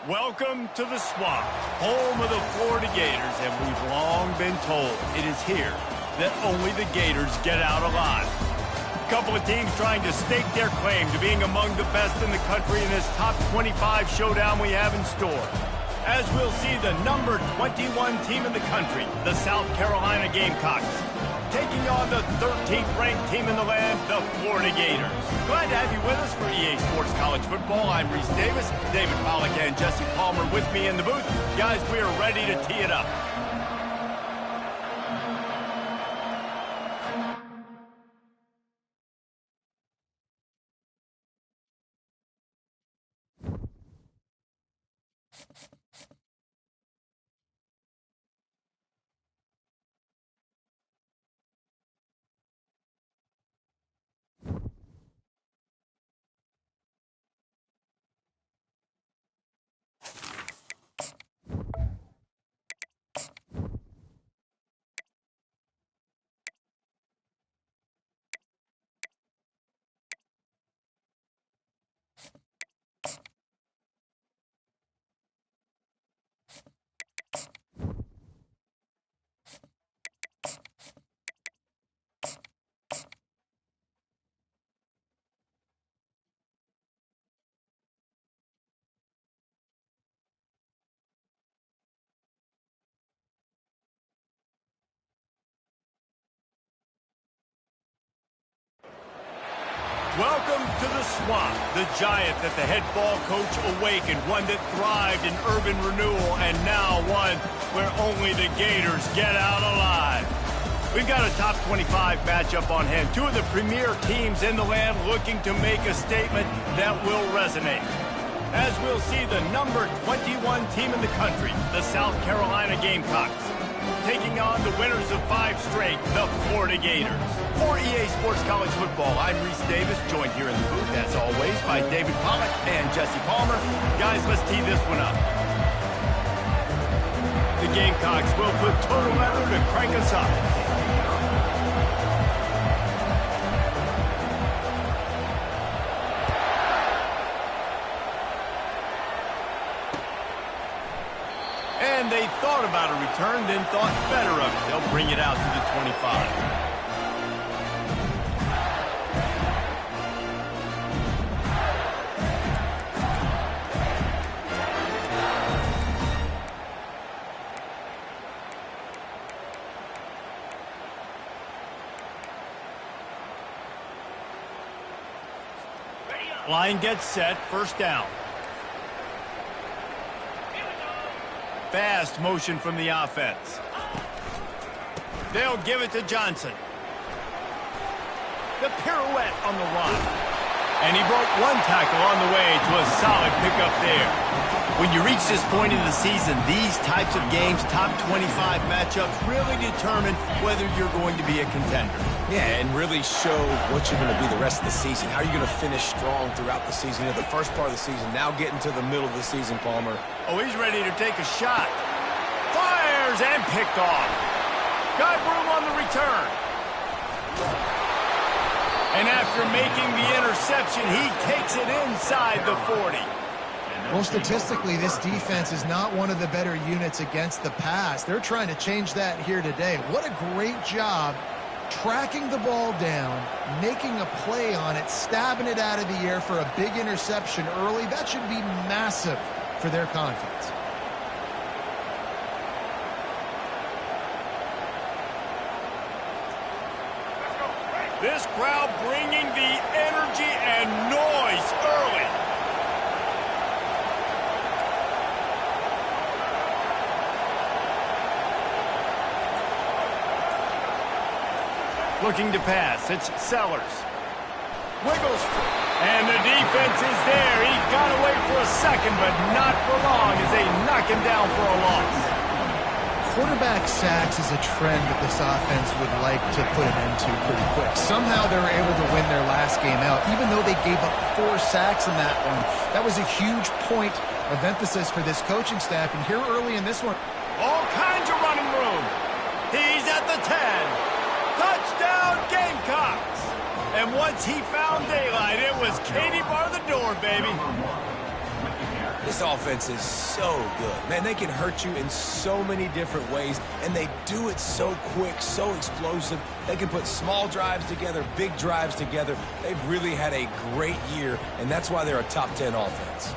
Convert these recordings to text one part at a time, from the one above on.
Welcome to the Swamp, home of the Florida Gators, and we've long been told it is here that only the Gators get out alive. A couple of teams trying to stake their claim to being among the best in the country in this top 25 showdown we have in store. As we'll see the number 21 team in the country, the South Carolina Gamecocks, taking on the 13th ranked team in the land, the Florida Gators. Glad to have you with us for EA Sports College Football. I'm Reese Davis, David Pollack and Jesse Palmer with me in the booth. Guys, we are ready to tee it up. Welcome to the Swamp, the giant that the head ball coach awakened, one that thrived in urban renewal, and now one where only the Gators get out alive. We've got a top 25 matchup on hand, two of the premier teams in the land looking to make a statement that will resonate. As we'll see the number 21 team in the country, the South Carolina Gamecocks, taking on the winners of 5 straight, the Florida Gators. For EA Sports College Football, I'm Reese Davis, joined here in the booth, as always, by David Pollack and Jesse Palmer. Guys, let's tee this one up. The Gamecocks will put total leather to crank us up. And they thought about a return, then thought better of it. They'll bring it out to the 25. Line gets set, first down. Fast motion from the offense. They'll give it to Johnson. The pirouette on the run. And he broke one tackle on the way to a solid pickup there. When you reach this point in the season, these types of games, top 25 matchups, really determine whether you're going to be a contender. Yeah, and really show what you're going to be the rest of the season. How are you going to finish strong throughout the season? The first part of the season, now getting to the middle of the season, Palmer. Oh, he's ready to take a shot. Fires and picked off. Got room on the return. And after making the interception, he takes it inside the 40. Well, statistically, this defense is not one of the better units against the pass. They're trying to change that here today. What a great job tracking the ball down, making a play on it, stabbing it out of the air for a big interception early. That should be massive for their confidence. This crowd bringing the energy and noise early. Looking to pass. It's Sellers. Wiggles. And the defense is there. He got away for a second, but not for long as they knock him down for a loss. Quarterback sacks is a trend that this offense would like to put an end to pretty quick. Somehow they were able to win their last game out, even though they gave up 4 sacks in that one. That was a huge point of emphasis for this coaching staff. And here early in this one, all kinds of running room. He's at the 10. Touchdown Gamecocks. And once he found daylight, it was Katie bar the door, baby. This offense is so good. Man, they can hurt you in so many different ways, and they do it so quick, so explosive. They can put small drives together, big drives together. They've really had a great year, and that's why they're a top 10 offense.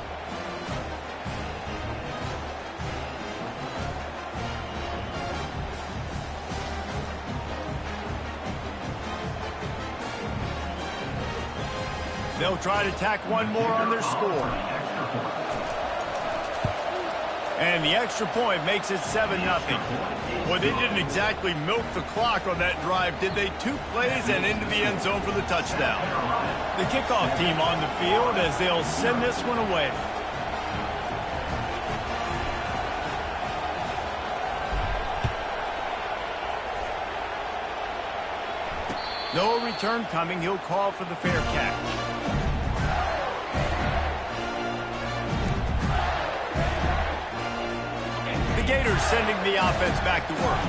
They'll try to tack one more on their score. And the extra point makes it 7-0. Well, they didn't exactly milk the clock on that drive, did they? 2 plays and into the end zone for the touchdown. The kickoff team on the field as they'll send this one away. No return coming. He'll call for the fair catch. Gators sending the offense back to work.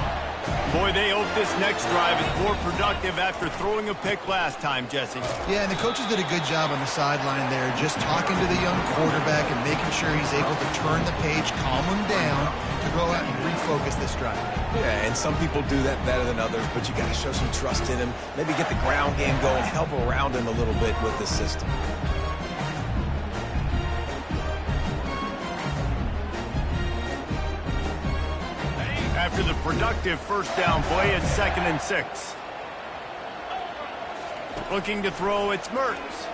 Boy, they hope this next drive is more productive after throwing a pick last time, Jesse. Yeah, and the coaches did a good job on the sideline there, just talking to the young quarterback and making sure he's able to turn the page, calm him down, to go out and refocus this drive. Yeah, and some people do that better than others, but you got to show some trust in him, maybe get the ground game going, help around him a little bit with the system. After the productive first down play, it's 2nd and 6. Looking to throw, it's Mertz.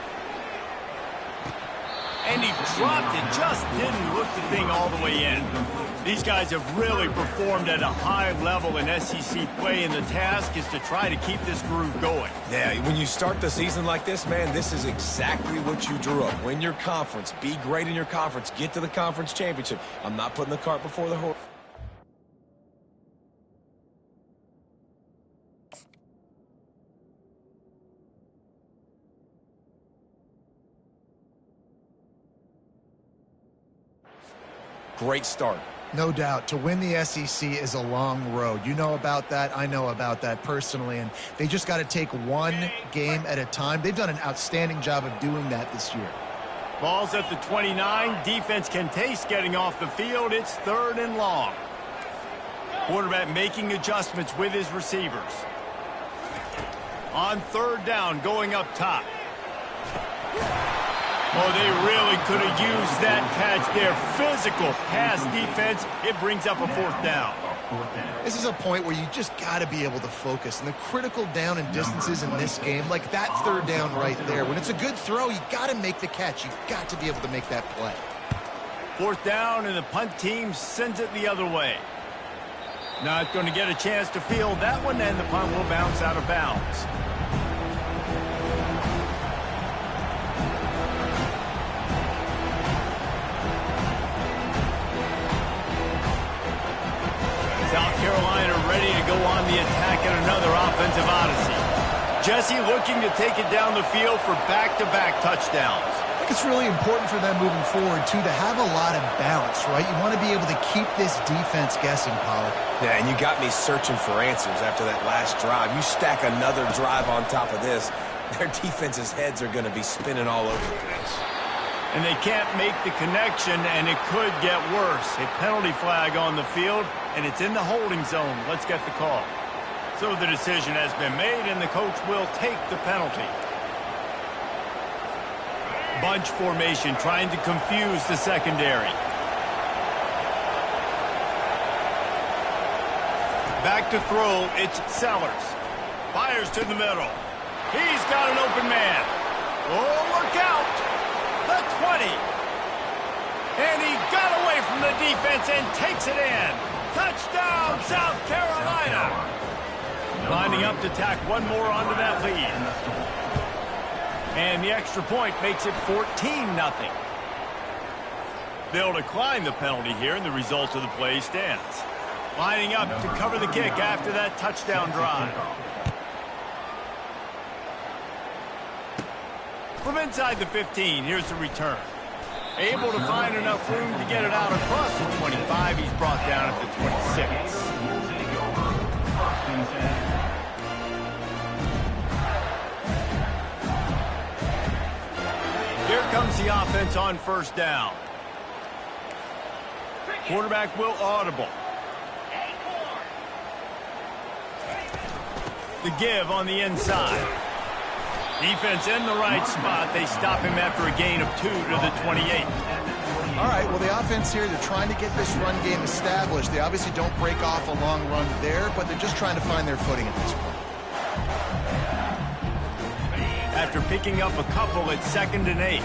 And he dropped it, just didn't look the thing all the way in. These guys have really performed at a high level in SEC play, and the task is to try to keep this groove going. Yeah, when you start the season like this, man, this is exactly what you drew up. Win your conference, be great in your conference, get to the conference championship. I'm not putting the cart before the horse. Great start. No doubt. To win the SEC is a long road. You know about that. I know about that personally. And they just got to take one game at a time. They've done an outstanding job of doing that this year. Ball's at the 29. Defense can taste getting off the field. It's 3rd and long. Quarterback making adjustments with his receivers. On 3rd down, going up top. Oh, they really could have used that catch there. Physical pass defense. It brings up a 4th down. This is a point where you just got to be able to focus. And the critical down and distances in this game, like that 3rd down right there, when it's a good throw, you got to make the catch. You've got to be able to make that play. 4th down, and the punt team sends it the other way. Not going to get a chance to field that one, and the punt will bounce out of bounds. South Carolina ready to go on the attack at another offensive odyssey. Jesse looking to take it down the field for back-to-back touchdowns. I think it's really important for them moving forward, too, to have a lot of balance, right? You want to be able to keep this defense guessing, Pollard. Yeah, and you got me searching for answers after that last drive. You stack another drive on top of this, their defense's heads are going to be spinning all over the place. And they can't make the connection, and it could get worse. A penalty flag on the field, and it's in the holding zone. Let's get the call. So the decision has been made, and the coach will take the penalty. Bunch formation, trying to confuse the secondary. Back to throw, it's Sellers. Fires to the middle. He's got an open man. Oh, look out! The 20. And he got away from the defense and takes it in. Touchdown, South Carolina. Lining up to tack one more onto that lead. And the extra point makes it 14-0. They'll decline the penalty here, and the result of the play stands. Lining up to cover the kick after that touchdown drive. From inside the 15, here's the return. Able to find enough room to get it out across the 25. He's brought down at the 26. Here comes the offense on first down. Quarterback will audible. The give on the inside. Defense in the right spot. They stop him after a gain of 2 to the 28. All right, well, the offense here, they're trying to get this run game established. They obviously don't break off a long run there, but they're just trying to find their footing at this point. After picking up a couple at 2nd and 8.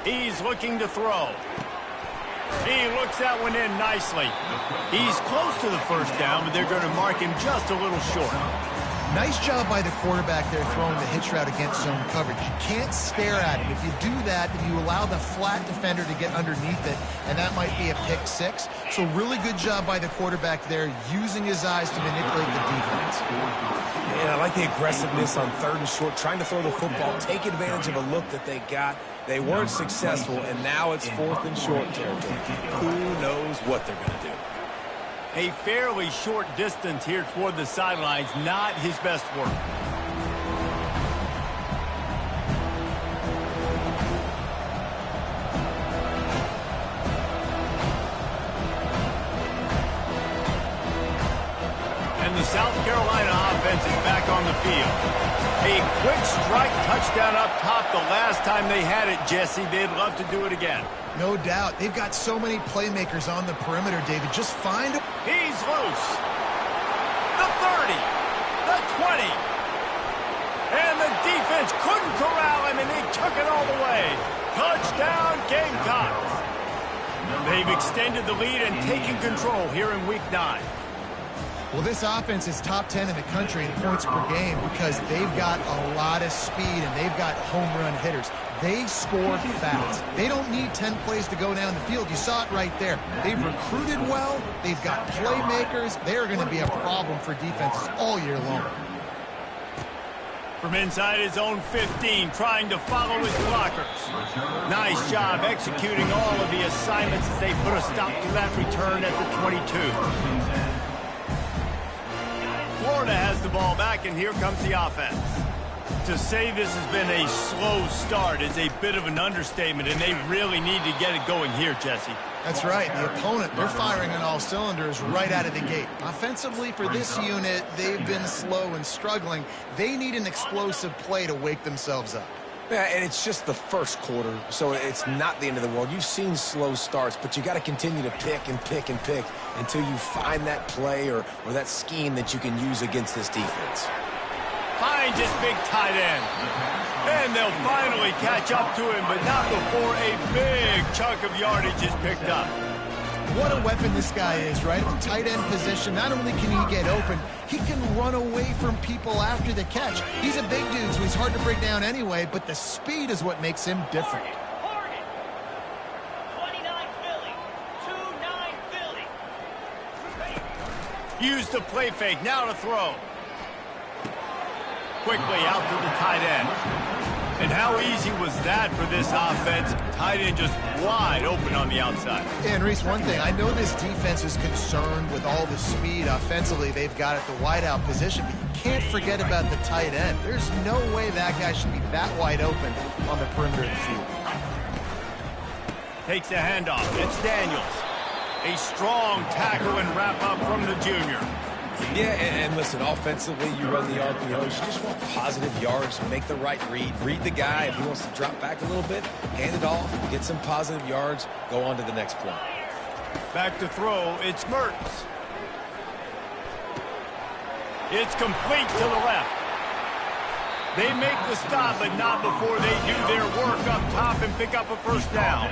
He's looking to throw. He looks that one in nicely. He's close to the first down, but they're going to mark him just a little short. Nice job by the quarterback there throwing the hitch route against zone coverage. You can't stare at it. If you do that, then you allow the flat defender to get underneath it, and that might be a pick 6. So really good job by the quarterback there, using his eyes to manipulate the defense. Yeah, I like the aggressiveness on 3rd and short, trying to throw the football, take advantage of a look that they got. They weren't successful, and now it's 4th and short territory. Who knows what they're going to do? A fairly short distance here toward the sidelines, not his best work. And the South Carolina offense is back on the field. A quick strike touchdown up top the last time they had it, Jesse. They'd love to do it again. No doubt. They've got so many playmakers on the perimeter, David. Just find them. He's loose. The 30. The 20. And the defense couldn't corral him, and they took it all the way. Touchdown, Gamecocks. They've extended the lead and taken control here in Week 9. Well, this offense is top 10 in the country in points per game because they've got a lot of speed and they've got home run hitters. They score fast. They don't need 10 plays to go down the field. You saw it right there. They've recruited well. They've got playmakers. They're going to be a problem for defenses all year long. From inside his own 15, trying to follow his blockers. Nice job executing all of the assignments as they put a stop to that return at the 22. Florida has the ball back, and here comes the offense. To say this has been a slow start is a bit of an understatement, and they really need to get it going here, Jesse. That's right. The opponent, they're firing on all cylinders right out of the gate. Offensively, for this unit, they've been slow and struggling. They need an explosive play to wake themselves up. Yeah, and it's just the first quarter, so it's not the end of the world. You've seen slow starts, but you got to continue to pick and pick and pick until you find that play or that scheme that you can use against this defense. Finds his big tight end. And they'll finally catch up to him, but not before a big chunk of yardage is picked up. What a weapon this guy is, right? At the tight end position, not only can he get open, he can run away from people after the catch. He's a big dude, so he's hard to break down anyway, but the speed is what makes him different. 29 Philly. 2-9 Philly. Use the play fake, now to throw. Quickly out to the tight end. And how easy was that for this offense? Tight end just wide open on the outside. And Reese, one thing, I know this defense is concerned with all the speed offensively they've got at the wideout position, but you can't forget about the tight end. There's no way that guy should be that wide open on the perimeter of the field. Takes the handoff. It's Daniels. A strong tackle and wrap-up from the junior. Yeah, and listen, offensively, you run the RPOs. You just want positive yards, make the right read. Read the guy. If he wants to drop back a little bit, hand it off, get some positive yards, go on to the next play. Back to throw, it's Mertens. It's complete to the left. They make the stop, but not before they do their work up top and pick up a first down.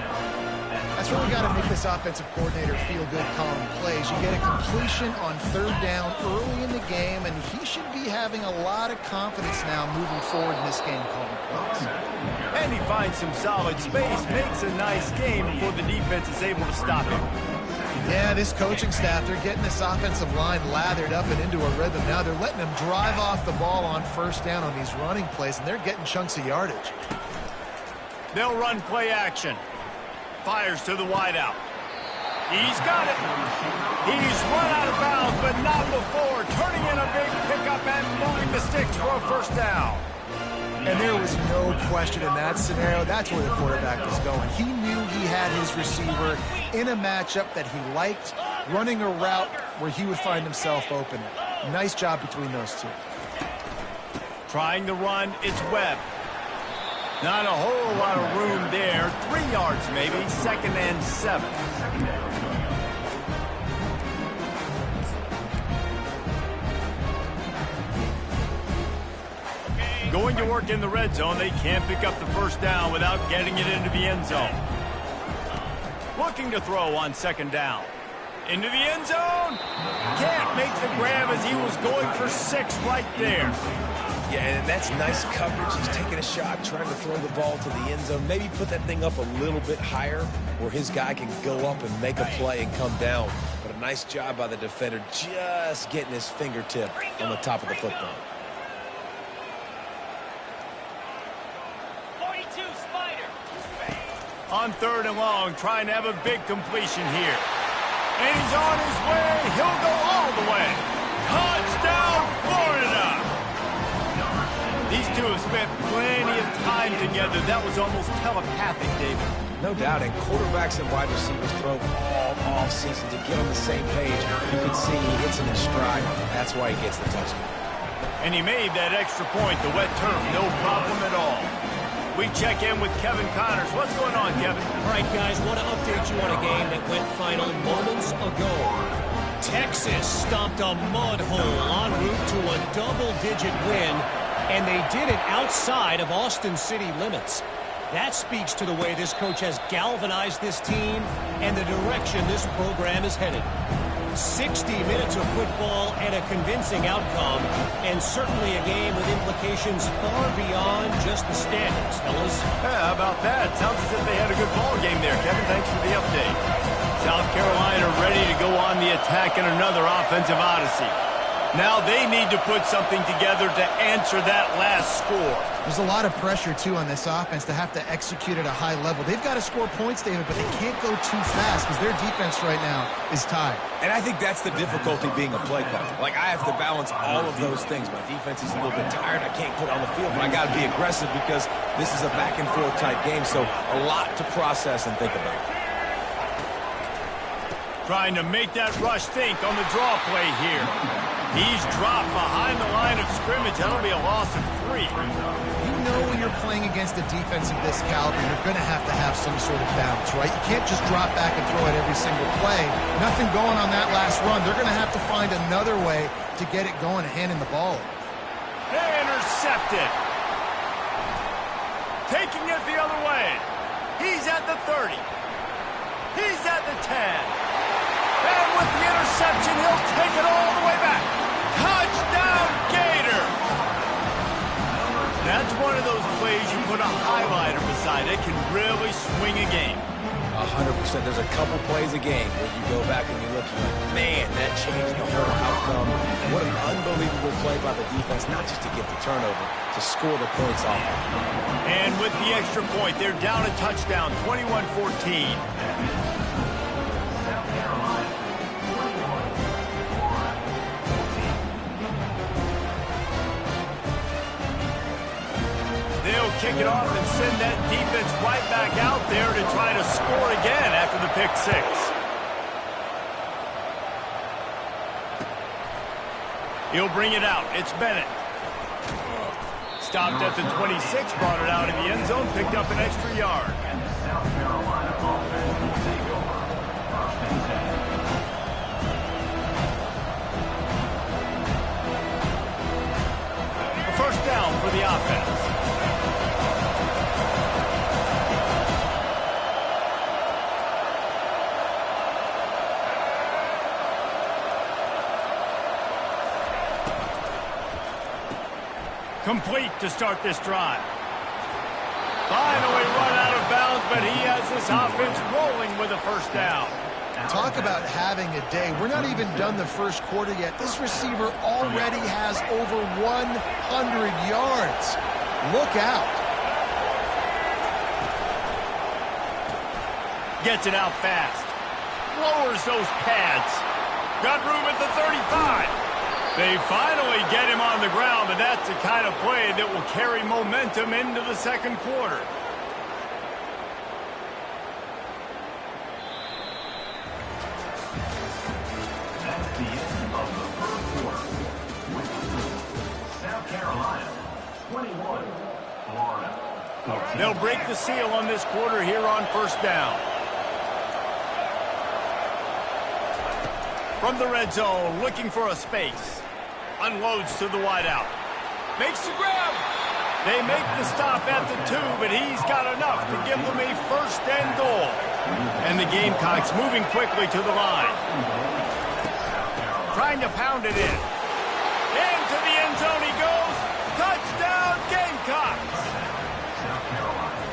That's where we got to make this offensive coordinator feel good calling plays. You get a completion on third down early in the game, and he should be having a lot of confidence now moving forward in this game calling plays. And he finds some solid space, makes a nice game before the defense is able to stop him. Yeah, this coaching staff, they're getting this offensive line lathered up and into a rhythm. Now they're letting them drive off the ball on first down on these running plays, and they're getting chunks of yardage. They'll run play action. Fires to the wideout. He's got it. He's run out of bounds, but not before. Turning in a big pickup and moving the sticks for a first down. And there was no question in that scenario. That's where the quarterback was going. He knew he had his receiver in a matchup that he liked, running a route where he would find himself open. Nice job between those two. Trying to run, it's Webb. Not a whole lot of room there. 3 yards maybe, 2nd and 7. Going to work in the red zone. They can't pick up the first down without getting it into the end zone. Looking to throw on 2nd down. Into the end zone. Can't make the grab as he was going for 6 right there. Yeah, and that's nice coverage. He's taking a shot, trying to throw the ball to the end zone. Maybe put that thing up a little bit higher where his guy can go up and make a play and come down. But a nice job by the defender just getting his fingertip on the top of the football. 42 Spider. On 3rd and long, trying to have a big completion here. And he's on his way. He'll go all the way. Touchdown, Florida! These two have spent plenty of time together. That was almost telepathic, David. No doubt, and quarterbacks and wide receivers throw all off-season to get on the same page. You can see he hits it in stride. That's why he gets the touchdown. And he made that extra point. The wet turf, no problem at all. We check in with Kevin Connors. What's going on, Kevin? All right, guys, want to update you on a game that went final moments ago. Texas stomped a mud hole en route to a double-digit win, and they did it outside of Austin City limits. That speaks to the way this coach has galvanized this team and the direction this program is headed. 60 minutes of football and a convincing outcome, and certainly a game with implications far beyond just the standings, fellas. Yeah, how about that? Sounds as if they had a good ball game there, Kevin. Thanks for the update. South Carolina ready to go on the attack in another offensive odyssey. Now they need to put something together to answer that last score. There's a lot of pressure, too, on this offense to have to execute at a high level. They've got to score points, David, but they can't go too fast because their defense right now is tied. And I think that's the difficulty being a play caller. Like, I have to balance all of those things. My defense is a little bit tired. I can't put it on the field, but I got to be aggressive because this is a back-and-forth type game, so a lot to process and think about. Trying to make that rush think on the draw play here. He's dropped behind the line of scrimmage. That'll be a loss of 3. You know when you're playing against a defense of this caliber, you're going to have some sort of balance, right? You can't just drop back and throw it every single play. Nothing going on that last run. They're going to have to find another way to get it going and handing the ball. Intercepted. Taking it the other way. He's at the 30. He's at the 10. And with the interception, he'll take it all the way back. Touchdown, Gator! That's one of those plays you put a highlighter beside. It can really swing a game. 100%. There's a couple plays a game where you go back and you look, you're like, man, that changed the whole outcome. What an unbelievable play by the defense, not just to get the turnover, to score the points off. And with the extra point, they're down a touchdown, 21-14. kick it off and send that defense right back out there to try to score again after the pick six. He'll bring it out. It's Bennett. Stopped at the 26, brought it out in the end zone, picked up an extra yard. A first down for the offense. Complete to start this drive. Finally run out of bounds, but he has this offense rolling with a first down. Talk about having a day. We're not even done the first quarter yet. This receiver already has over 100 yards. Look out. Gets it out fast. Lowers those pads. Got room at the 35. They finally get him on the ground, but that's the kind of play that will carry momentum into the second quarter. That's the end of the first quarter. South Carolina, 21, Florida, 14. They'll break the seal on this quarter here on first down. From the red zone, looking for a space. Unloads to the wideout. Makes the grab. They make the stop at the 2, but he's got enough to give them a first and goal. And the Gamecocks moving quickly to the line. Trying to pound it in. Into the end zone he goes. Touchdown, Gamecocks.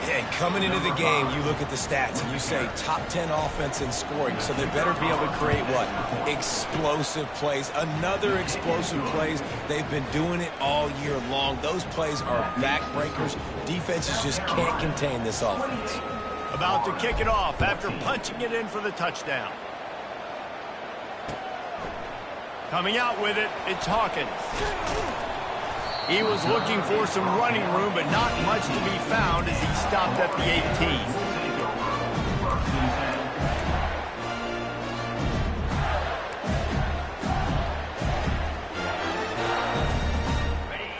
And coming into the game, you look at the stats and you say top 10 offense in scoring, so they better be able to create what? Explosive plays. Another explosive plays. They've been doing it all year long. Those plays are backbreakers. Defenses just can't contain this offense. About to kick it off after punching it in for the touchdown. Coming out with it, it's Hawkins. He was looking for some running room, but not much to be found as he stopped at the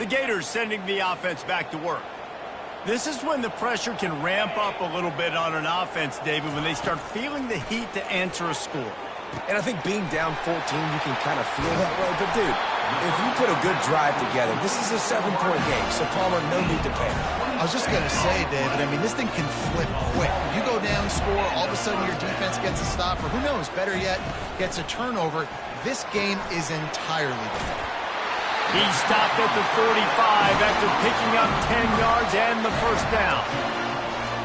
18. The Gators sending the offense back to work. This is when the pressure can ramp up a little bit on an offense, David, when they start feeling the heat to answer a score. And I think being down 14, you can kind of feel that way. But, dude, if you put a good drive together, this is a 7-point game, so Palmer, no need to panic. I was just going to say, David, I mean, this thing can flip quick. You go down, score, all of a sudden your defense gets a stop, or who knows, better yet, gets a turnover. This game is entirely different. He stopped at the 45 after picking up 10 yards and the first down.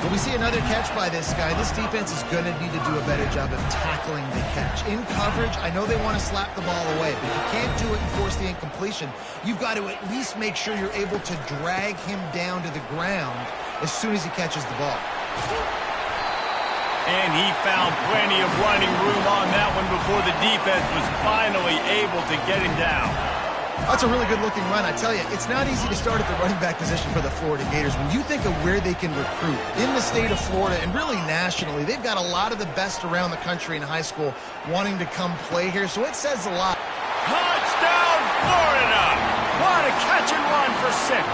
When we see another catch by this guy, this defense is going to need to do a better job of tackling the catch. In coverage, I know they want to slap the ball away, but if you can't do it and force the incompletion, you've got to at least make sure you're able to drag him down to the ground as soon as he catches the ball. And he found plenty of running room on that one before the defense was finally able to get him down. That's a really good-looking run. I tell you, it's not easy to start at the running back position for the Florida Gators. When you think of where they can recruit in the state of Florida and really nationally, they've got a lot of the best around the country in high school wanting to come play here, so it says a lot. Touchdown, Florida! What a catch and run for 6.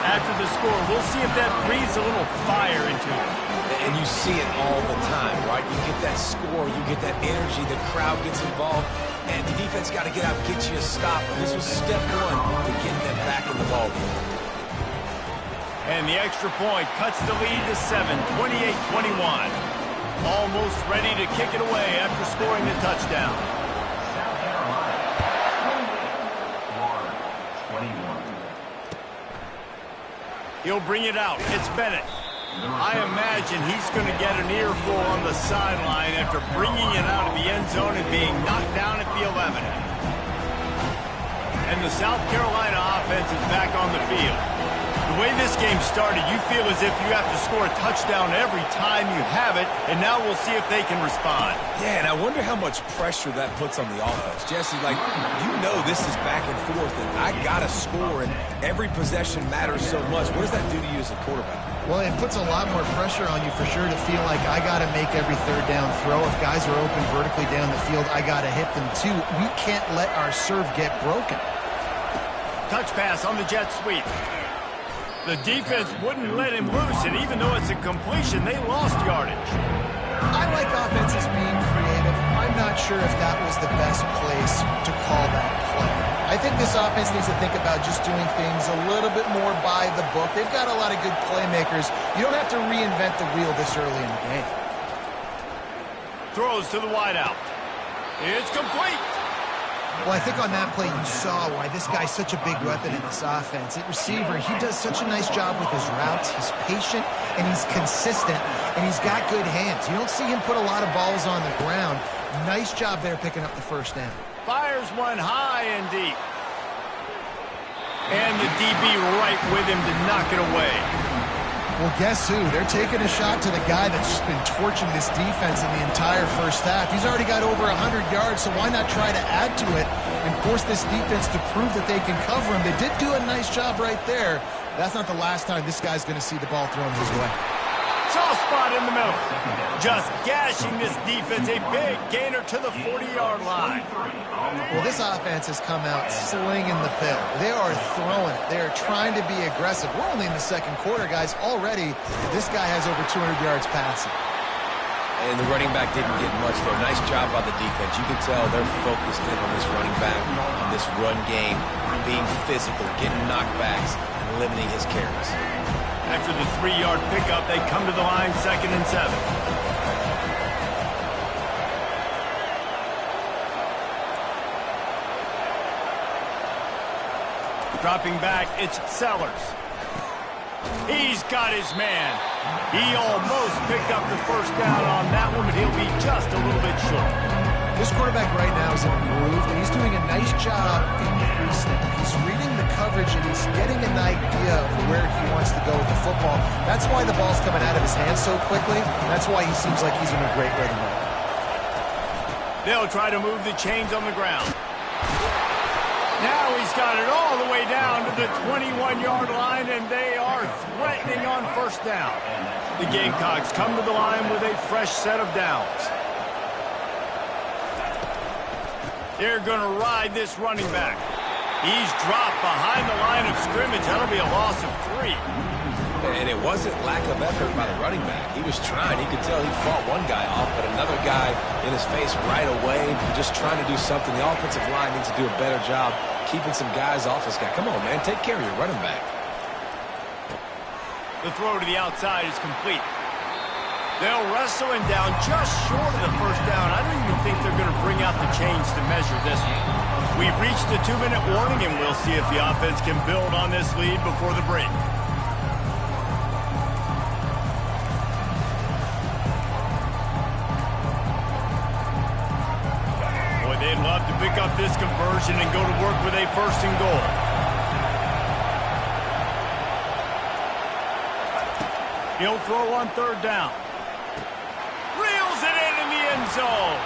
After the score, we'll see if that breathes a little fire into it. And you see it all the time, right? You get that score, you get that energy, the crowd gets involved, and the defense got to get out and get you a stop. And this was step 1 to getting them back in the ballgame. And the extra point cuts the lead to 7, 28-21. Almost ready to kick it away after scoring the touchdown. South Carolina, Florida, 21. He'll bring it out. It's Bennett. I imagine he's going to get an earful on the sideline after bringing it out of the end zone and being knocked down at the 11. And the South Carolina offense is back on the field. The way this game started, you feel as if you have to score a touchdown every time you have it, and now we'll see if they can respond. Yeah, and I wonder how much pressure that puts on the offense. Jesse, like, you know this is back and forth, and I got to score, and every possession matters so much. What does that do to you as a quarterback? Well, it puts a lot more pressure on you for sure to feel like I got to make every third down throw. If guys are open vertically down the field, I got to hit them too. We can't let our serve get broken. Touch pass on the jet sweep. The defense wouldn't let him loose, and even though it's a completion, they lost yardage. I like offenses being creative. I'm not sure if that was the best place to call that play. I think this offense needs to think about just doing things a little bit more by the book. They've got a lot of good playmakers. You don't have to reinvent the wheel this early in the game. Throws to the wideout. It's complete. Well, I think on that play you saw why this guy's such a big weapon in this offense. At receiver, he does such a nice job with his routes. He's patient, and he's consistent, and he's got good hands. You don't see him put a lot of balls on the ground. Nice job there picking up the first down. Fires one high and deep. And the DB right with him to knock it away. Well, guess who? They're taking a shot to the guy that's just been torching this defense in the entire first half. He's already got over 100 yards, so why not try to add to it and force this defense to prove that they can cover him? They did do a nice job right there. That's not the last time this guy's going to see the ball thrown his way. Soft spot in the middle. Just gashing this defense. A big gainer to the 40-yard line. Well, this offense has come out slinging the pill. They are throwing it. They are trying to be aggressive. We're only in the second quarter, guys. Already, this guy has over 200 yards passing. And the running back didn't get much there. Nice job by the defense. You can tell they're focused in on this running back, on this run game, being physical, getting knockbacks, and limiting his carries. After the 3-yard pickup, they come to the line 2nd and 7. Dropping back, it's Sellers. He's got his man. He almost picked up the first down on that one, but he'll be just a little bit short. This quarterback right now is in a groove, and he's doing a nice job in the pre-snap. He's reading the coverage, and he's getting an idea of where he wants to go with the football. That's why the ball's coming out of his hands so quickly. That's why he seems like he's in a great rhythm right now. They'll try to move the chains on the ground. Now he's got it all the way down to the 21-yard line, and they are threatening on first down. The Gamecocks come to the line with a fresh set of downs. They're going to ride this running back. He's dropped behind the line of scrimmage. That'll be a loss of 3. And it wasn't lack of effort by the running back. He was trying. He could tell he fought one guy off, but another guy in his face right away, just trying to do something. The offensive line needs to do a better job keeping some guys off this guy. Come on, man. Take care of your running back. The throw to the outside is complete. They'll wrestle him down just short of the first down. I don't even think they're going to bring out the chains to measure this one. We've reached the 2-minute warning, and we'll see if the offense can build on this lead before the break. Boy, they'd love to pick up this conversion and go to work with a 1st and goal. He'll throw on 3rd down. Reels it in the end zone.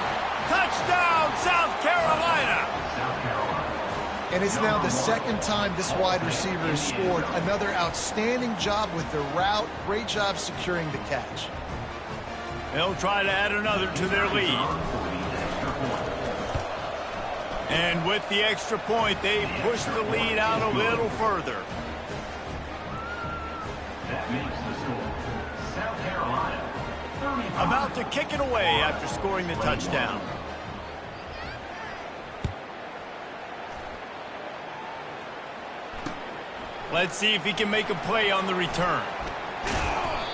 Touchdown, South Carolina. And it's now the 2nd time this wide receiver has scored. Another outstanding job with the route. Great job securing the catch. They'll try to add another to their lead. And with the extra point, they push the lead out a little further. That makes the score South Carolina 35. About to kick it away after scoring the touchdown. Let's see if he can make a play on the return.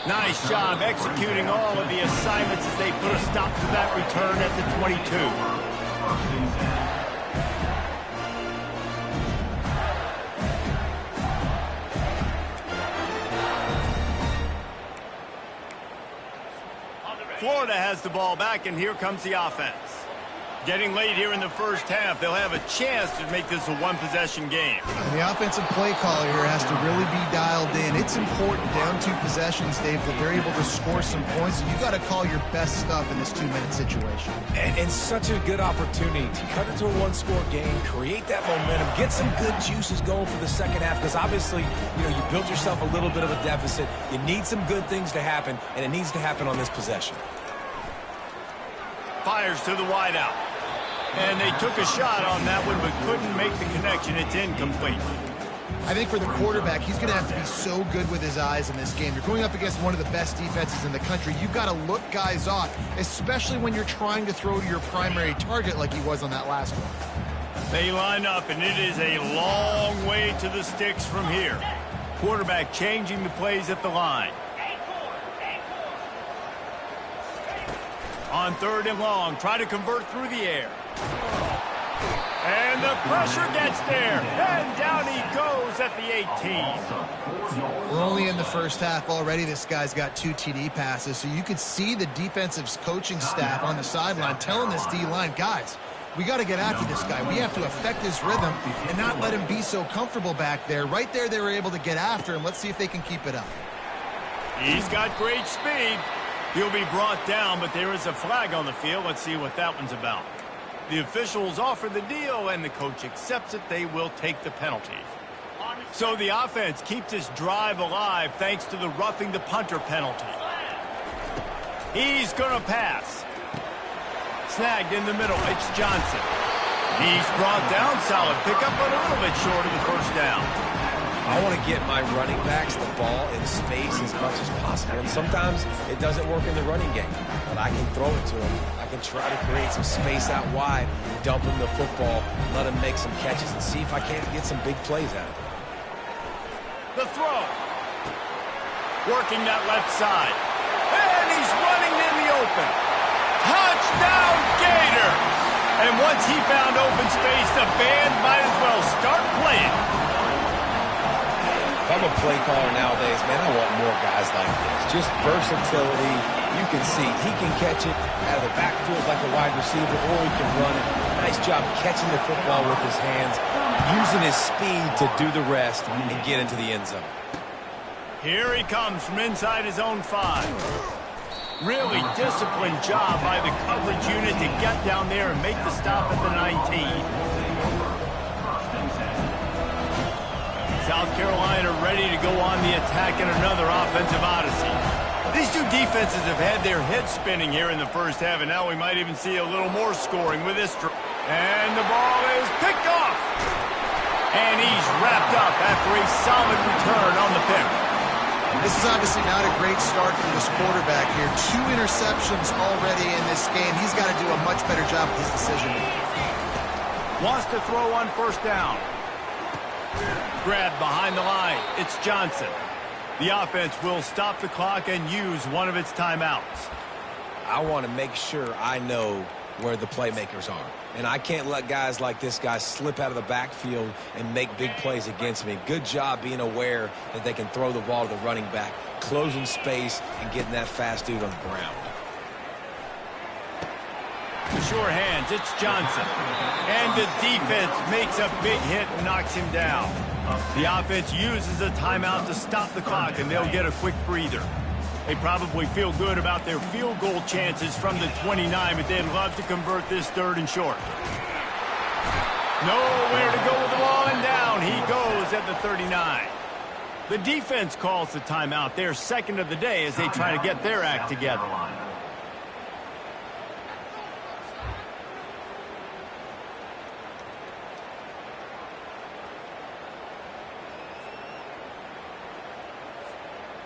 Nice job executing all of the assignments as they put a stop to that return at the 22. Florida has the ball back, and here comes the offense. Getting late here in the first half, they'll have a chance to make this a one-possession game. And the offensive play caller here has to really be dialed in. It's important down 2 possessions, Dave, that they're able to score some points. So you got to call your best stuff in this 2-minute situation. And such a good opportunity to cut into a one-score game, create that momentum, get some good juices going for the second half, because obviously, you built yourself a little bit of a deficit. You need some good things to happen, and it needs to happen on this possession. Fires to the wideout. And they took a shot on that one, but couldn't make the connection. It's incomplete. I think for the quarterback, he's going to have to be so good with his eyes in this game. You're going up against one of the best defenses in the country. You've got to look guys off, especially when you're trying to throw to your primary target like he was on that last one. They line up, and it is a long way to the sticks from here. Quarterback changing the plays at the line. On 3rd and long, try to convert through the air. And the pressure gets there. And down he goes at the 18. We're only in the first half already. This guy's got 2 TD passes. So you could see the defensive coaching staff on the sideline telling this D-line, guys, we got to get after this guy. We have to affect his rhythm and not let him be so comfortable back there. Right there, they were able to get after him. Let's see if they can keep it up. He's got great speed. He'll be brought down, but there is a flag on the field. Let's see what that one's about. The officials offer the deal, and the coach accepts it. They will take the penalty. So the offense keeps this drive alive thanks to the roughing the punter penalty. He's going to pass. Snagged in the middle. It's Johnson. He's brought down. Solid pickup, but a little bit short of the first down. I want to get my running backs the ball in space as much as possible. And sometimes it doesn't work in the running game, but I can throw it to him. I can try to create some space out wide, dump him the football, let him make some catches, and see if I can't get some big plays out of it. The throw. Working that left side. And he's running in the open. Touchdown, Gator! And once he found open space, the band might as well start playing. If I'm a play caller nowadays, man, I want more guys like this. Just versatility. You can see he can catch it out of the backfield like a wide receiver, or he can run it. Nice job catching the football with his hands, using his speed to do the rest and get into the end zone. Here he comes from inside his own 5. Really disciplined job by the coverage unit to get down there and make the stop at the 19. South Carolina ready to go on the attack in another offensive odyssey. These 2 defenses have had their heads spinning here in the first half, and now we might even see a little more scoring with this. And the ball is picked off. And he's wrapped up after a solid return on the pick. This is obviously not a great start for this quarterback here. 2 interceptions already in this game. He's got to do a much better job with his decision. Wants to throw on first down. Grab behind the line. It's Johnson. The offense will stop the clock and use one of its timeouts. I want to make sure I know where the playmakers are. And I can't let guys like this guy slip out of the backfield and make big plays against me. Good job being aware that they can throw the ball to the running back, closing space, and getting that fast dude on the ground. Sure hands, it's Johnson. And the defense makes a big hit and knocks him down. The offense uses a timeout to stop the clock, and they'll get a quick breather. They probably feel good about their field goal chances from the 29, but they'd love to convert this 3rd and short. Nowhere to go with the ball, and down he goes at the 39. The defense calls the timeout, their 2nd of the day, as they try to get their act together.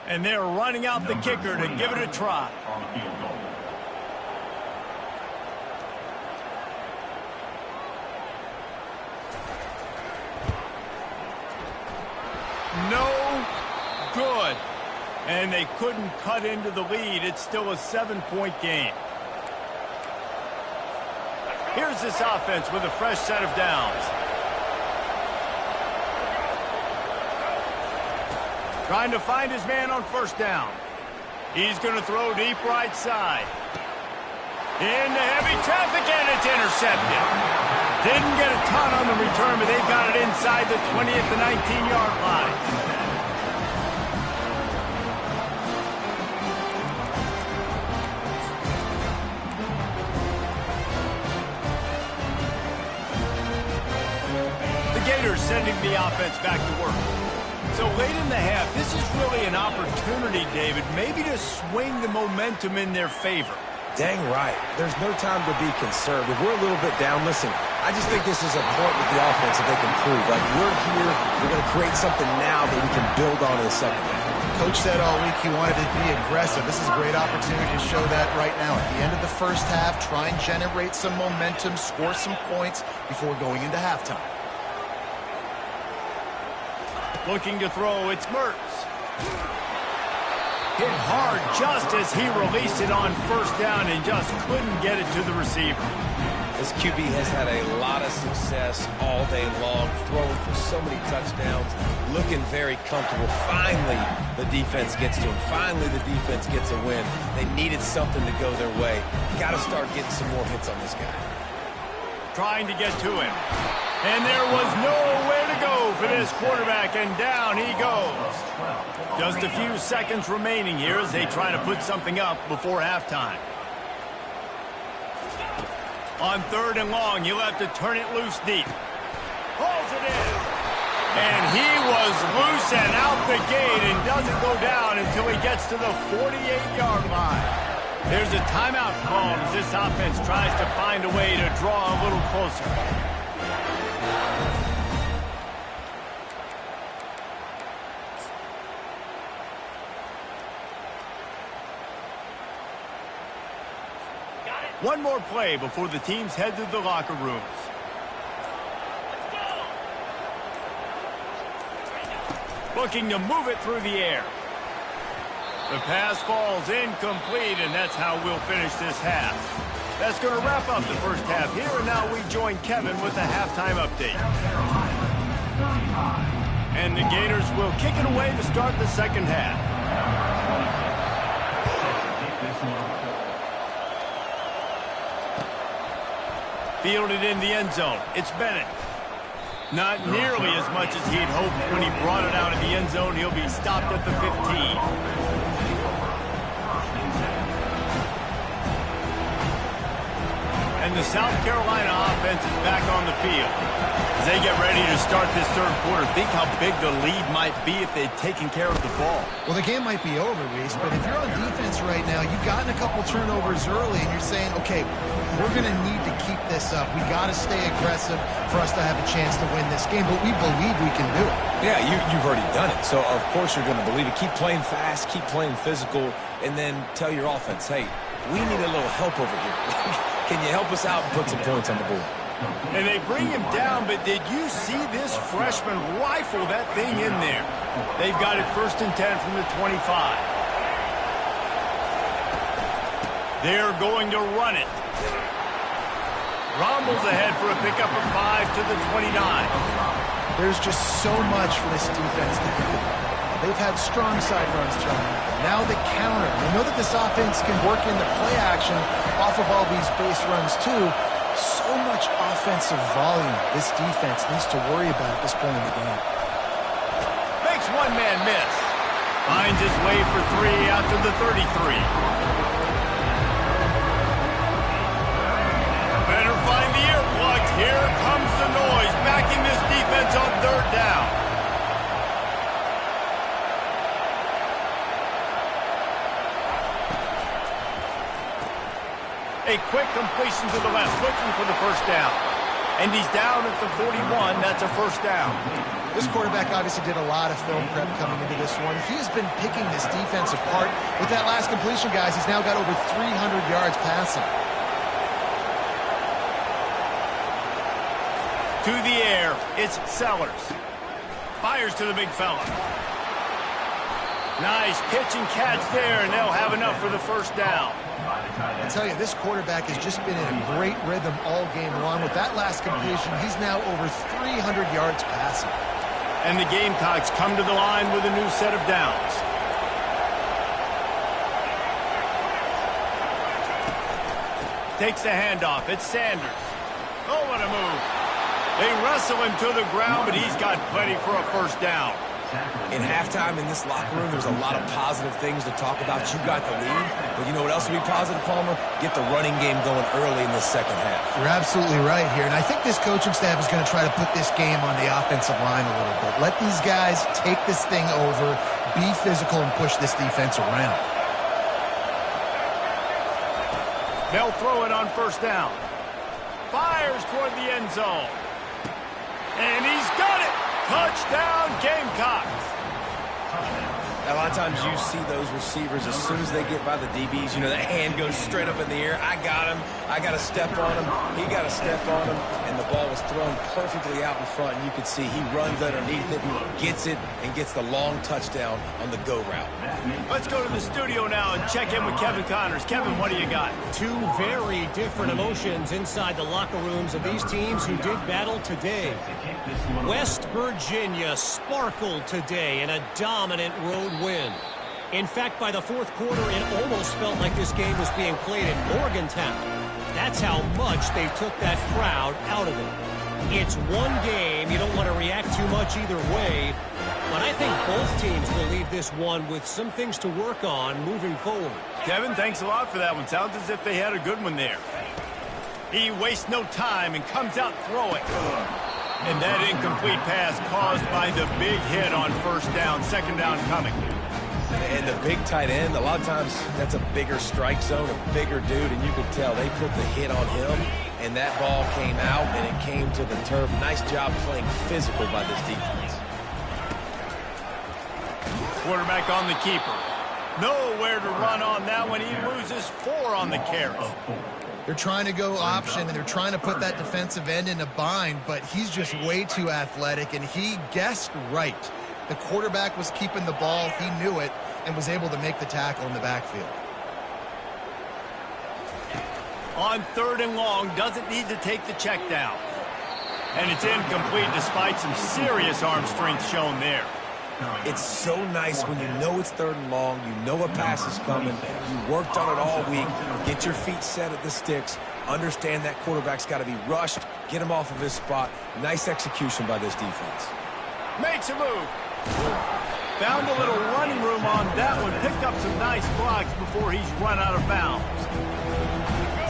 And they're running out the kicker to give it a try. No good. And they couldn't cut into the lead. It's still a 7-point game. Here's this offense with a fresh set of downs. Trying to find his man on first down. He's going to throw deep right side. Into heavy traffic, and it's intercepted. Didn't get a ton on the return, but they've got it inside the 20 at the 19-yard line. The Gators sending the offense back to work. So late in the half, this is really an opportunity, David, maybe to swing the momentum in their favor. Dang right. There's no time to be concerned. If we're a little bit down, listen, I just think this is a point with the offense that they can prove. Like, we're here, we're going to create something now that we can build on in the second half. Coach said all week he wanted to be aggressive. This is a great opportunity to show that right now. At the end of the first half, try and generate some momentum, score some points before going into halftime. Looking to throw, it's Mertz. Hit hard just as he released it on first down and just couldn't get it to the receiver. This QB has had a lot of success all day long, throwing for so many touchdowns, looking very comfortable. Finally, the defense gets to him. Finally, the defense gets a win. They needed something to go their way. Got to start getting some more hits on this guy. Trying to get to him. And there was nowhere to go for this quarterback, and down he goes. Just a few seconds remaining here as they try to put something up before halftime. On 3rd and long, you'll have to turn it loose deep. Pulls it in. And he was loose and out the gate and doesn't go down until he gets to the 48-yard line. There's a timeout called as this offense tries to find a way to draw a little closer. One more play before the teams head to the locker rooms. Looking to move it through the air. The pass falls incomplete, and that's how we'll finish this half. That's going to wrap up the first half here, and now we join Kevin with a halftime update. And the Gators will kick it away to start the second half. Fielded in the end zone. It's Bennett. Not nearly as much as he'd hoped when he brought it out of the end zone. He'll be stopped at the 15. And the South Carolina offense is back on the field. As they get ready to start this third quarter, think how big the lead might be if they'd taken care of the ball. Well, the game might be over, Reese, but if you're on defense right now, you've gotten a couple turnovers early, and you're saying, okay, we're going to need to keep this up. We got to stay aggressive for us to have a chance to win this game, but we believe we can do it. Yeah, you've already done it, so of course you're going to believe it. Keep playing fast, keep playing physical, and then tell your offense, hey, we need a little help over here. Can you help us out and put some points on the board? And they bring him down, but did you see this freshman rifle that thing in there? They've got it 1st and 10 from the 25. They're going to run it. Rommel's ahead for a pickup of 5 to the 29. There's just so much for this defense to do. They've had strong side runs, John. Now the counter. They know that this offense can work in the play action off of all these base runs, too. So much offensive volume this defense needs to worry about at this point in the game. Makes one man miss. Finds his way for 3 out to the 33. Better find the earplugs. Here comes the noise. Backing this defense on 3rd down. A quick completion to the left, looking for the first down. And he's down at the 41. That's a first down. This quarterback obviously did a lot of film prep coming into this one. He has been picking this defense apart. With that last completion, guys, he's now got over 300 yards passing. To the air, it's Sellers. Fires to the big fella. Nice pitch and catch there, and they'll have enough for the first down. I tell you, this quarterback has just been in a great rhythm all game long. With that last completion, he's now over 300 yards passing. And the Gamecocks come to the line with a new set of downs. Takes the handoff. It's Sanders. Oh, what a move. They wrestle him to the ground, but he's got plenty for a first down. In halftime in this locker room, there's a lot of positive things to talk about. You got the lead, but you know what else would be positive, Palmer? Get the running game going early in the second half. You're absolutely right here, and I think this coaching staff is going to try to put this game on the offensive line a little bit. Let these guys take this thing over, be physical, and push this defense around. They'll throw it on first down. Fires toward the end zone. And he's got it! Touchdown, Gamecocks! A lot of times you see those receivers, as soon as they get by the DBs, you know, that hand goes straight up in the air. I got him. I got to step on him. He got to step on him. And the ball was thrown perfectly out in front. And you can see he runs underneath it, gets it, and gets the long touchdown on the go route. Let's go to the studio now and check in with Kevin Connors. Kevin, what do you got? Two very different emotions inside the locker rooms of these teams who did battle today. West Virginia sparkled today in a dominant road win. In fact, by the fourth quarter, it almost felt like this game was being played in Morgantown. That's how much they took that crowd out of it. It's one game. You don't want to react too much either way. But I think both teams will leave this one with some things to work on moving forward. Kevin, thanks a lot for that one. Sounds as if they had a good one there. He wastes no time and comes out throwing. And that incomplete pass caused by the big hit on first down, second down coming. And the big tight end, a lot of times that's a bigger strike zone, a bigger dude, and you can tell they put the hit on him, and that ball came out, and it came to the turf. Nice job playing physical by this defense. Quarterback on the keeper. Nowhere to run on that one. He loses 4 on the carry. They're trying to go option, and they're trying to put that defensive end in a bind, but he's just way too athletic, and he guessed right. The quarterback was keeping the ball. He knew it and was able to make the tackle in the backfield. On third and long, doesn't need to take the check down. And it's incomplete despite some serious arm strength shown there. It's so nice when you know it's third and long, you know a pass is coming, you worked on it all week, get your feet set at the sticks, understand that quarterback's got to be rushed, get him off of his spot. Nice execution by this defense. Makes a move. Found a little running room on that one, picked up some nice blocks before he's run out of bounds.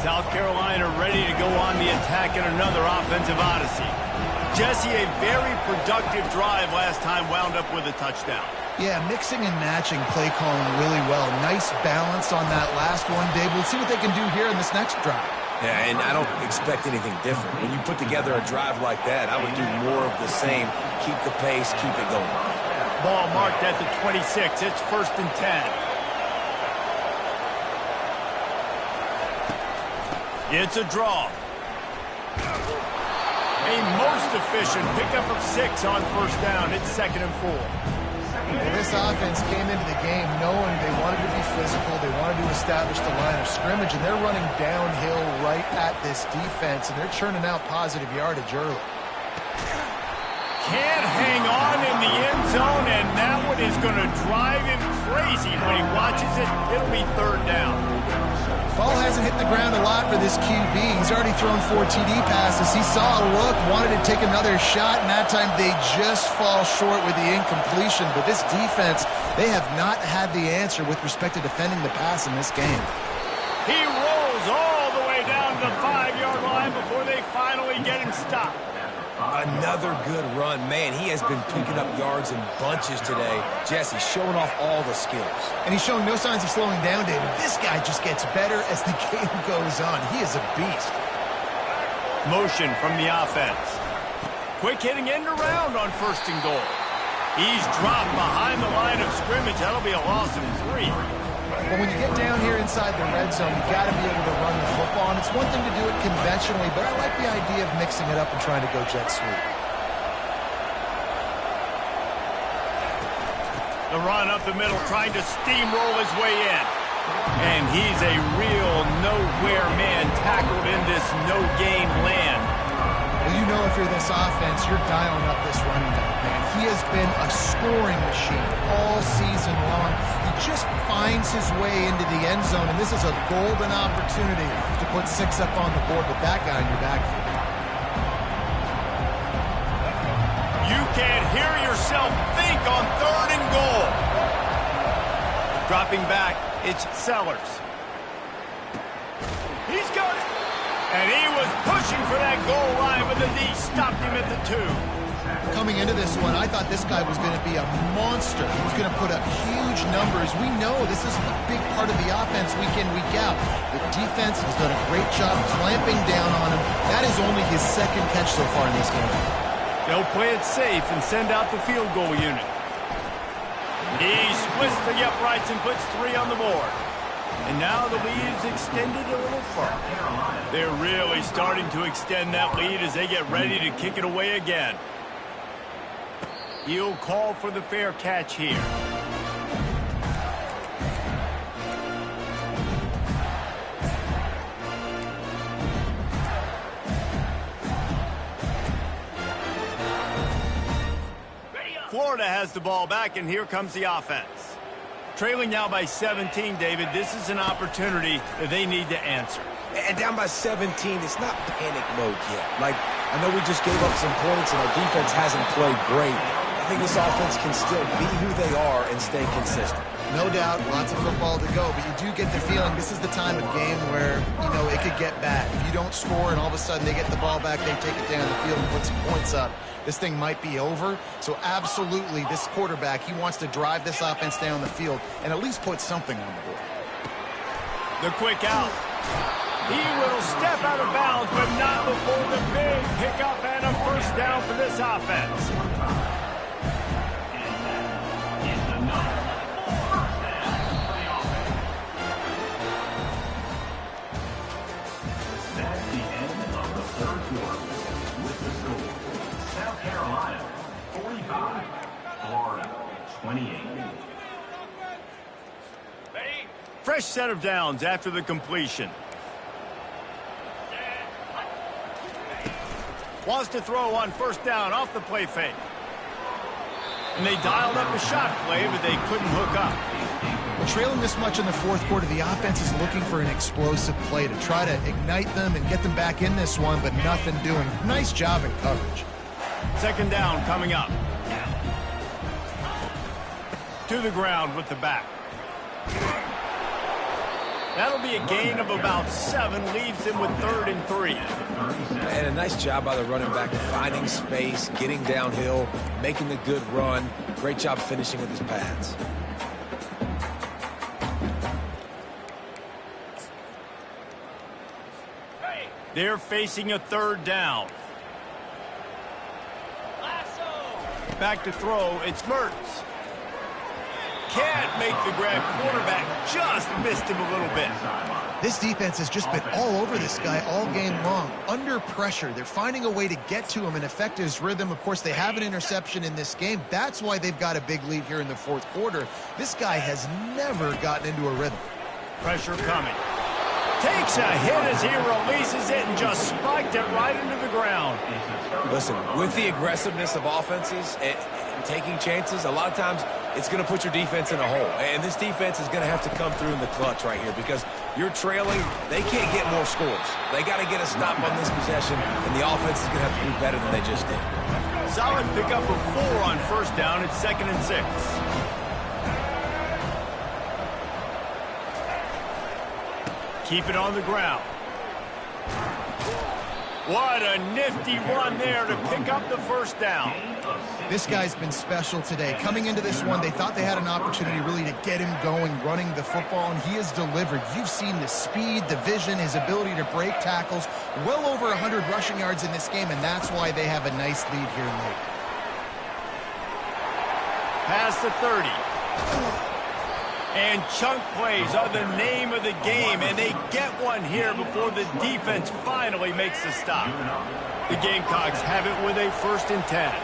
South Carolina ready to go on the attack in another offensive odyssey. Jesse, a very productive drive last time, wound up with a touchdown. Yeah, mixing and matching play calling really well. Nice balance on that last one, Dave. We'll see what they can do here in this next drive. Yeah, and I don't expect anything different. When you put together a drive like that, I would do more of the same. Keep the pace, keep it going. Ball marked at the 26. It's 1st and 10. It's a draw. A most efficient pickup of 6 on first down. It's 2nd and 4. Well, this offense came into the game knowing they wanted to be physical. They wanted to establish the line of scrimmage, and they're running downhill right at this defense, and they're churning out positive yardage early. Can't hang on in the end zone, and that one is going to drive him crazy when he watches it. It'll be 3rd down. Ball hasn't hit the ground a lot for this QB. He's already thrown 4 TD passes. He saw a look, wanted to take another shot, and that time they just fall short with the incompletion. But this defense, they have not had the answer with respect to defending the pass in this game. He rolls all the way down to the 5-yard line before they finally get him stopped. Another good run. Man, he has been picking up yards in bunches today. Jesse showing off all the skills. And he's showing no signs of slowing down, David. This guy just gets better as the game goes on. He is a beast. Motion from the offense. Quick hitting end around on 1st and goal. He's dropped behind the line of scrimmage. That'll be a loss of 3. But when you get down here inside the red zone, you got to be able to run the football. And it's one thing to do it conventionally, but I like the idea of mixing it up and trying to go jet sweep. The run up the middle, trying to steamroll his way in. And he's a real nowhere man tackled in this no-gain land. Well, you know if you're this offense, you're dialing up this running back, man. He has been a scoring machine all season long. He just finds his way into the end zone, and this is a golden opportunity to put 6 up on the board with that guy in your backfield. You can't hear yourself think on 3rd and goal. Dropping back, it's Sellers. He's got it. And he was pushing for that goal line, but the knee stopped him at the 2. Coming into this one, I thought this guy was going to be a monster. He was going to put up huge numbers. We know this is a big part of the offense week in, week out. The defense has done a great job clamping down on him. That is only his 2nd catch so far in this game. They'll play it safe and send out the field goal unit. He splits the uprights and puts 3 on the board. And now the lead is extended a little further. They're really starting to extend that lead as they get ready to kick it away again. He'll call for the fair catch here. Florida has the ball back, and here comes the offense. Trailing now by 17, David, this is an opportunity that they need to answer. And down by 17, it's not panic mode yet. Like, I know we just gave up some points and our defense hasn't played great. I think this offense can still be who they are and stay consistent. No doubt, lots of football to go, but you do get the feeling this is the time of game where, you know, it could get bad. If you don't score and all of a sudden they get the ball back, they take it down the field and put some points up, this thing might be over. So absolutely, this quarterback, he wants to drive this offense down the field and at least put something on the board. The quick out. He will step out of bounds, but not before the big pickup and a 1st down for this offense. That's the end of the 3rd quarter. With the score, South Carolina 45, Florida 28. Fresh set of downs after the completion. Wants to throw on 1st down off the play fake. And they dialed up a shot play, but they couldn't hook up. Well, trailing this much in the 4th quarter, the offense is looking for an explosive play to try to ignite them and get them back in this one, but nothing doing. Nice job in coverage. 2nd down coming up. To the ground with the back. That'll be a gain of about 7, leaves him with 3rd and 3. And a nice job by the running back, finding space, getting downhill, making a good run. Great job finishing with his pads. They're facing a 3rd down. Back to throw, it's Mertz. Can't make the grab. Quarterback just missed him a little bit. This defense has just been all over this guy all game long. Under pressure, they're finding a way to get to him and affect his rhythm. Of course, they have an interception in this game. That's why they've got a big lead here in the 4th quarter. This guy has never gotten into a rhythm. Pressure coming. Takes a hit as he releases it and just spiked it right into the ground. Listen, with the aggressiveness of offenses and taking chances, a lot of times it's going to put your defense in a hole. And this defense is going to have to come through in the clutch right here because you're trailing. They can't get more scores. They got to get a stop on this possession, and the offense is going to have to do better than they just did. Solid pickup of 4 on 1st down. It's 2nd and 6. Keep it on the ground. What a nifty run there to pick up the 1st down. This guy's been special today. Coming into this one, they thought they had an opportunity really to get him going, running the football, and he has delivered. You've seen the speed, the vision, his ability to break tackles. Well over 100 rushing yards in this game, and that's why they have a nice lead here late. Past the 30. And chunk plays are the name of the game, and they get one here before the defense finally makes the stop. The Gamecocks have it with a 1st and 10.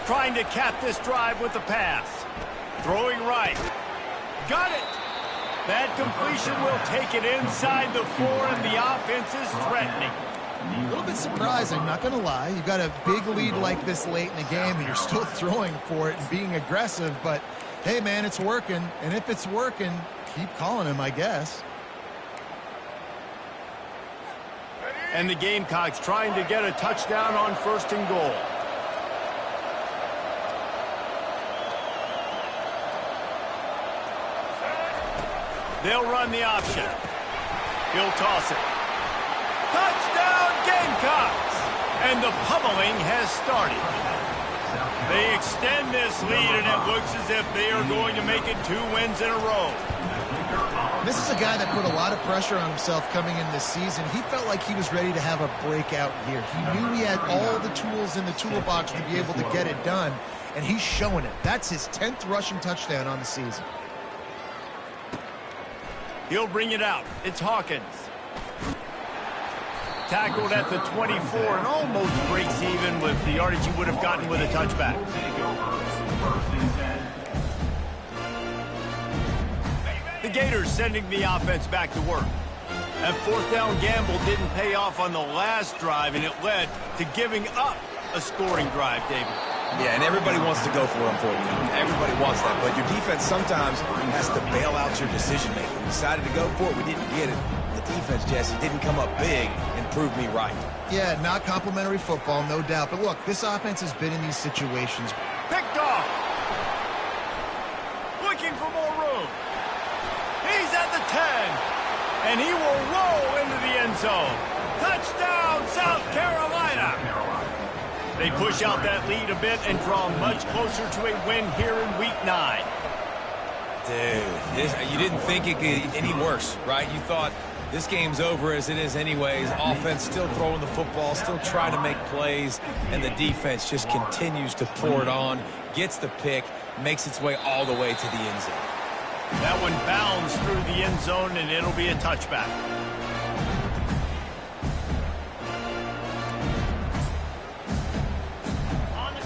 Trying to cap this drive with the pass. Throwing right. Got it. That completion will take it inside the 4, and the offense is threatening. A little bit surprising, not going to lie. You've got a big lead like this late in the game, and you're still throwing for it and being aggressive. But, hey, man, it's working. And if it's working, keep calling him, I guess. And the Gamecocks trying to get a touchdown on 1st and goal. They'll run the option. He'll toss it. Touchdown, Gamecocks! And the pummeling has started. They extend this lead, and it looks as if they are going to make it 2 wins in a row. This is a guy that put a lot of pressure on himself coming in this season. He felt like he was ready to have a breakout year. He knew he had all the tools in the toolbox to be able to get it done, and he's showing it. That's his 10th rushing touchdown on the season. He'll bring it out. It's Hawkins. Tackled at the 24 and almost breaks even with the yardage he would have gotten with a touchback. The Gators sending the offense back to work. That 4th down gamble didn't pay off on the last drive, and it led to giving up a scoring drive, David. Yeah, and everybody wants to go for it on 4th down. Everybody wants that, but your defense sometimes has to bail out your decision-making. We decided to go for it. We didn't get it. The defense, Jesse, didn't come up big and prove me right. Yeah, not complimentary football, no doubt. But look, this offense has been in these situations. Picked off. Looking for more room. He's at the 10. And he will roll into the end zone. Touchdown, South Carolina. They push out that lead a bit and draw much closer to a win here in Week 9. Dude, you didn't think it could get any worse, right? You thought this game's over as it is anyways. Offense still throwing the football, still trying to make plays, and the defense just continues to pour it on, gets the pick, makes its way all the way to the end zone. That one bounds through the end zone, and it'll be a touchback.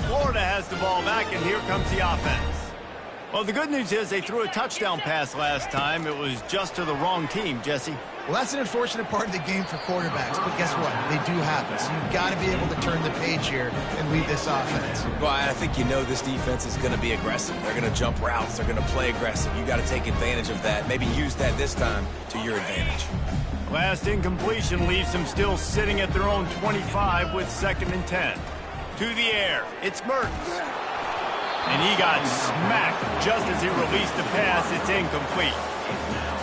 Florida has the ball back, and here comes the offense. Well, the good news is they threw a touchdown pass last time. It was just to the wrong team, Jesse. Well, that's an unfortunate part of the game for quarterbacks, but guess what? They do happen. So you've got to be able to turn the page here and lead this offense. Well, I think you know this defense is going to be aggressive. They're going to jump routes. They're going to play aggressive. You got to take advantage of that. Maybe use that this time to your advantage. Last incompletion leaves them still sitting at their own 25 with 2nd and 10. To the air, it's Mertens. And he got smacked just as he released the pass. It's incomplete.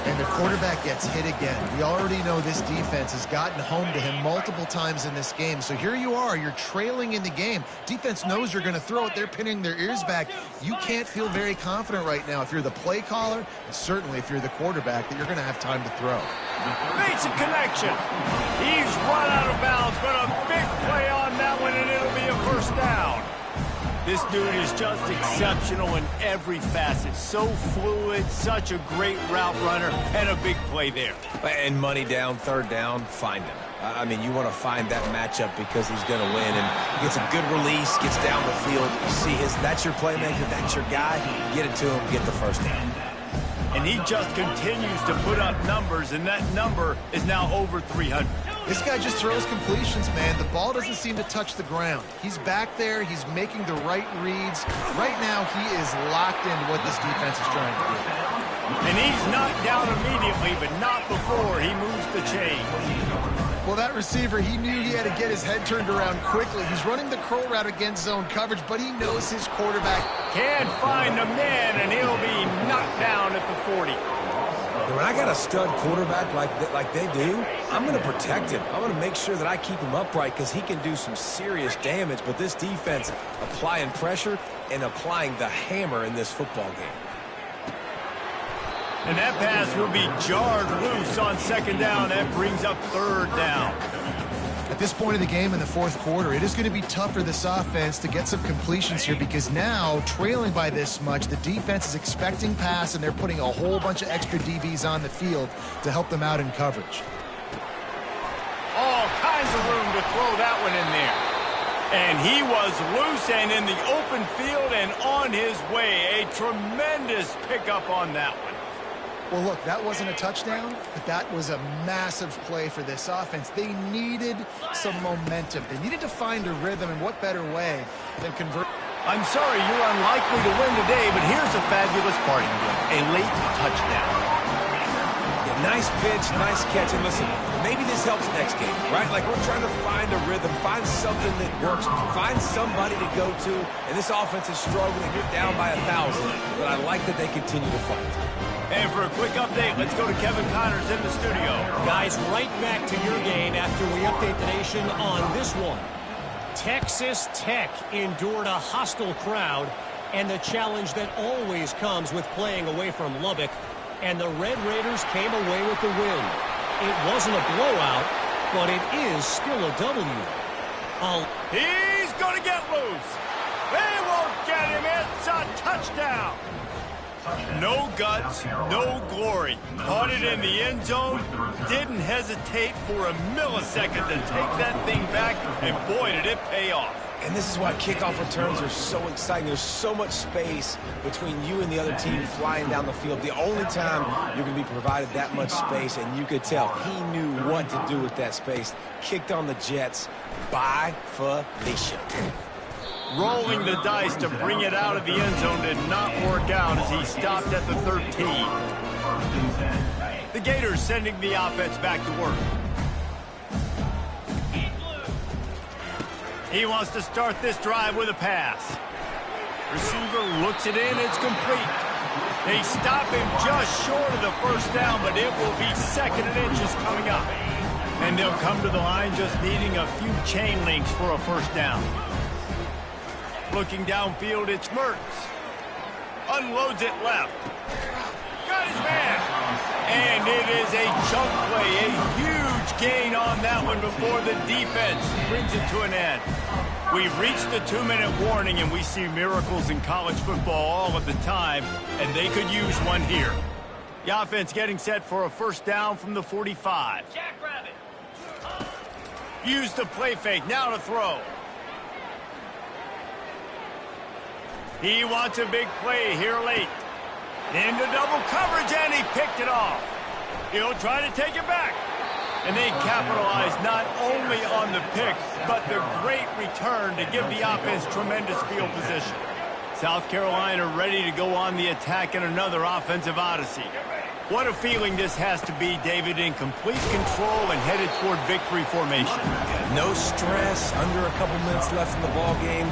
And the quarterback gets hit again. We already know this defense has gotten home to him multiple times in this game. So here you are, you're trailing in the game. Defense knows you're going to throw it. They're pinning their ears back. You can't feel very confident right now if you're the play caller, and certainly if you're the quarterback, that you're going to have time to throw. Makes a connection. He's run out of bounds, but a big play on that one, and it'll be a 1st down. This dude is just exceptional in every facet. So fluid, such a great route runner, and a big play there. And money down, 3rd down, find him. I mean, you want to find that matchup because he's going to win. And gets a good release, gets down the field. You see that's your playmaker, that's your guy. Get it to him, get the 1st down. And he just continues to put up numbers, and that number is now over 300. This guy just throws completions, man. The ball doesn't seem to touch the ground. He's back there. He's making the right reads. Right now, he is locked into what this defense is trying to do. And he's knocked down immediately, but not before he moves the chain. Well, that receiver, he knew he had to get his head turned around quickly. He's running the curl route against zone coverage, but he knows his quarterback can't find a man, and he'll be knocked down at the 40. When I got a stud quarterback like they do, I'm going to protect him. I'm going to make sure that I keep him upright because he can do some serious damage. But this defense applying pressure and applying the hammer in this football game. And that pass will be jarred loose on 2nd down. That brings up 3rd down. At this point of the game in the 4th quarter, it is going to be tough for this offense to get some completions here because now, trailing by this much, the defense is expecting pass, and they're putting a whole bunch of extra DBs on the field to help them out in coverage. All kinds of room to throw that one in there. And he was loose and in the open field and on his way. A tremendous pickup on that one. Well, look, that wasn't a touchdown, but that was a massive play for this offense. They needed some momentum. They needed to find a rhythm, and what better way than convert. I'm sorry you're unlikely to win today, but here's a fabulous parting gift, a late touchdown. Yeah, nice pitch, nice catch, and listen, maybe this helps next game, right? Like we're trying to find a rhythm, find something that works, find somebody to go to, and this offense is struggling. You're down by 1,000, but I like that they continue to fight. And for a quick update, let's go to Kevin Connors in the studio. Guys, right back to your game after we update the nation on this one. Texas Tech endured a hostile crowd and the challenge that always comes with playing away from Lubbock, and the Red Raiders came away with the win. It wasn't a blowout, but it is still a W. He's going to get loose. They won't get him. It's a touchdown. No guts, no glory. Caught it in the end zone. Didn't hesitate for a millisecond to take that thing back, and boy, did it pay off. And this is why kickoff returns are so exciting. There's so much space between you and the other team flying down the field. The only time you're going to be provided that much space, and you could tell he knew what to do with that space. Kicked on the Jets by Felicia. Rolling the dice to bring it out of the end zone did not work out as he stopped at the 13. The Gators sending the offense back to work. He wants to start this drive with a pass. Receiver looks it in, it's complete. They stop him just short of the first down, but it will be 2nd and inches coming up. And they'll come to the line just needing a few chain links for a first down. Looking downfield, it's Mertz. Unloads it left. Got his man. And it is a chunk play, a huge gain on that one before the defense brings it to an end. We've reached the 2-minute warning, and we see miracles in college football all of the time, and they could use one here. The offense getting set for a first down from the 45. Jackrabbit. Use the play fake, now to throw. He wants a big play here late. Into double coverage, and he picked it off. He'll try to take it back. And they capitalize not only on the pick, but the great return to give the offense tremendous field position. South Carolina ready to go on the attack in another offensive odyssey. What a feeling this has to be, David, in complete control and headed toward victory formation. No stress, under a couple minutes left in the ball game.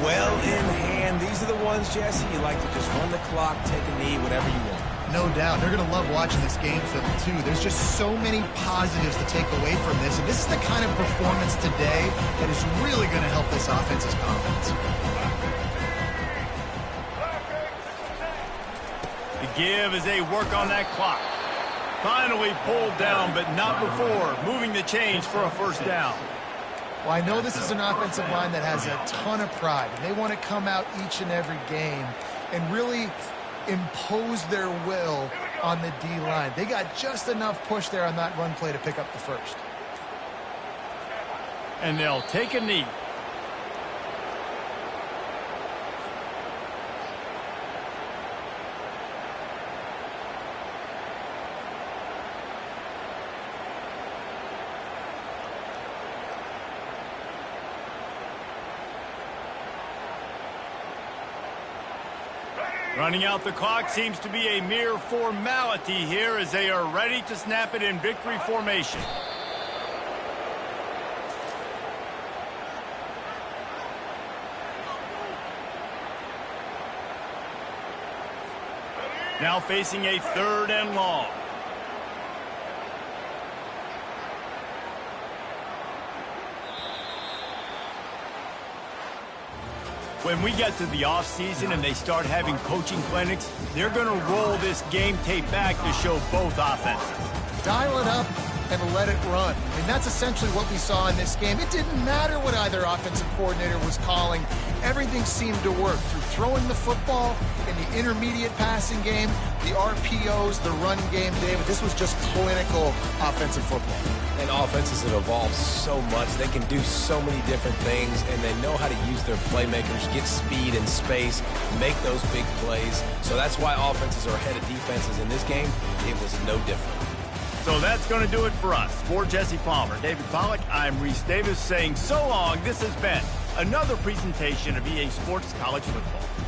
Well in hand. These are the ones, Jesse, you like to just run the clock, take a knee, whatever you want. No doubt. They're going to love watching this game film, too. There's just so many positives to take away from this. And this is the kind of performance today that is really going to help this offense's confidence. The give as they work on that clock. Finally pulled down, but not before moving the chains for a first down. Well, I know this is an offensive line that has a ton of pride, and they want to come out each and every game and really impose their will on the D-line. They got just enough push there on that run play to pick up the first. And they'll take a knee. Running out the clock seems to be a mere formality here as they are ready to snap it in victory formation. Now facing a 3rd and long. When we get to the offseason and they start having coaching clinics, they're going to roll this game tape back to show both offenses. Dial it up and let it run. And that's essentially what we saw in this game. It didn't matter what either offensive coordinator was calling. Everything seemed to work through throwing the football in the intermediate passing game, the RPOs, the run game, David. This was just clinical offensive football. And offenses have evolved so much. They can do so many different things, and they know how to use their playmakers, get speed and space, make those big plays. So that's why offenses are ahead of defenses in this game. It was no different. So that's going to do it for us. For Jesse Palmer, David Pollack, I'm Reese Davis saying so long. This has been another presentation of EA Sports College Football.